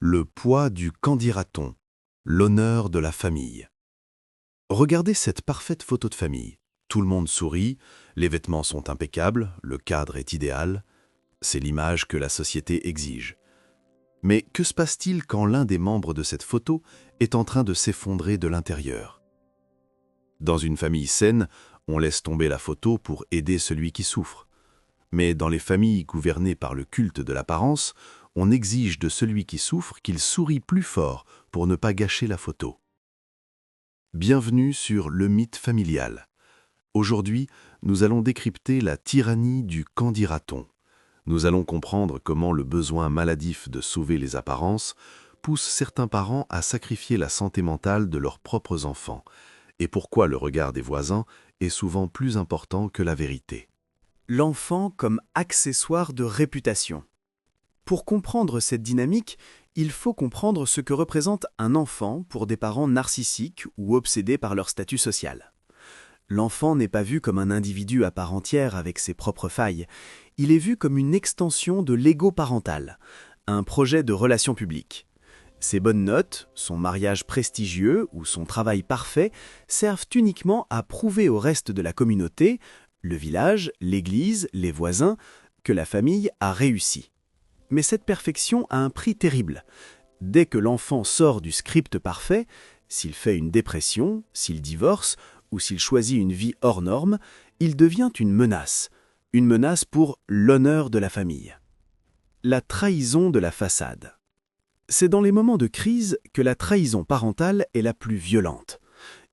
Le poids du qu'en dira-t-on, l'honneur de la famille. Regardez cette parfaite photo de famille. Tout le monde sourit, les vêtements sont impeccables, le cadre est idéal. C'est l'image que la société exige. Mais que se passe-t-il quand l'un des membres de cette photo est en train de s'effondrer de l'intérieur? Dans une famille saine, on laisse tomber la photo pour aider celui qui souffre. Mais dans les familles gouvernées par le culte de l'apparence, on exige de celui qui souffre qu'il sourie plus fort pour ne pas gâcher la photo. Bienvenue sur le mythe familial. Aujourd'hui, nous allons décrypter la tyrannie du qu'en dira-t-on. Nous allons comprendre comment le besoin maladif de sauver les apparences pousse certains parents à sacrifier la santé mentale de leurs propres enfants, et pourquoi le regard des voisins est souvent plus important que la vérité. L'enfant comme accessoire de réputation. Pour comprendre cette dynamique, il faut comprendre ce que représente un enfant pour des parents narcissiques ou obsédés par leur statut social. L'enfant n'est pas vu comme un individu à part entière avec ses propres failles, il est vu comme une extension de l'ego parental, un projet de relation publique. Ses bonnes notes, son mariage prestigieux ou son travail parfait servent uniquement à prouver au reste de la communauté, le village, l'église, les voisins, que la famille a réussi. Mais cette perfection a un prix terrible. Dès que l'enfant sort du script parfait, s'il fait une dépression, s'il divorce ou s'il choisit une vie hors norme, il devient une menace pour l'honneur de la famille. La trahison de la façade. C'est dans les moments de crise que la trahison parentale est la plus violente.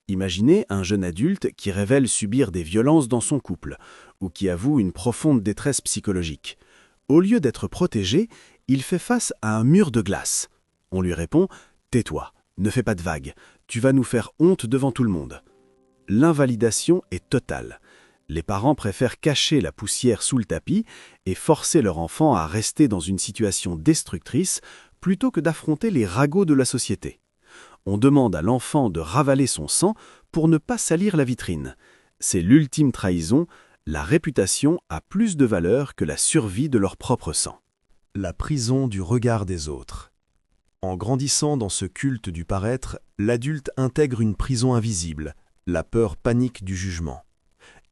Imaginez un jeune adulte qui révèle subir des violences dans son couple ou qui avoue une profonde détresse psychologique. Au lieu d'être protégé, il fait face à un mur de glace. On lui répond « Tais-toi, ne fais pas de vagues, tu vas nous faire honte devant tout le monde ». L'invalidation est totale. Les parents préfèrent cacher la poussière sous le tapis et forcer leur enfant à rester dans une situation destructrice plutôt que d'affronter les ragots de la société. On demande à l'enfant de ravaler son sang pour ne pas salir la vitrine. C'est l'ultime trahison. La réputation a plus de valeur que la survie de leur propre sang. La prison du regard des autres. En grandissant dans ce culte du paraître, l'adulte intègre une prison invisible, la peur panique du jugement.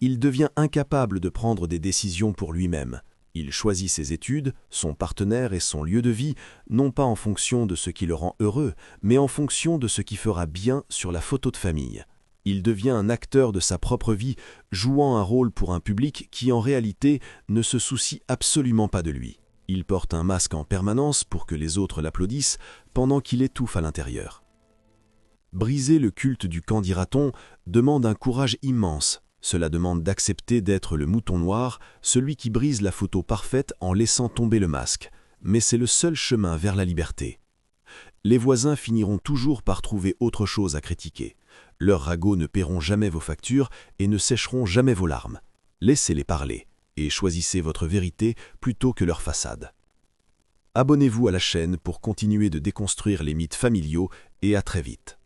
Il devient incapable de prendre des décisions pour lui-même. Il choisit ses études, son partenaire et son lieu de vie, non pas en fonction de ce qui le rend heureux, mais en fonction de ce qui fera bien sur la photo de famille. Il devient un acteur de sa propre vie, jouant un rôle pour un public qui, en réalité, ne se soucie absolument pas de lui. Il porte un masque en permanence pour que les autres l'applaudissent, pendant qu'il étouffe à l'intérieur. Briser le culte du qu'en dira-t-on demande un courage immense. Cela demande d'accepter d'être le mouton noir, celui qui brise la photo parfaite en laissant tomber le masque. Mais c'est le seul chemin vers la liberté. Les voisins finiront toujours par trouver autre chose à critiquer. Leurs ragots ne paieront jamais vos factures et ne sécheront jamais vos larmes. Laissez-les parler et choisissez votre vérité plutôt que leur façade. Abonnez-vous à la chaîne pour continuer de déconstruire les mythes familiaux et à très vite.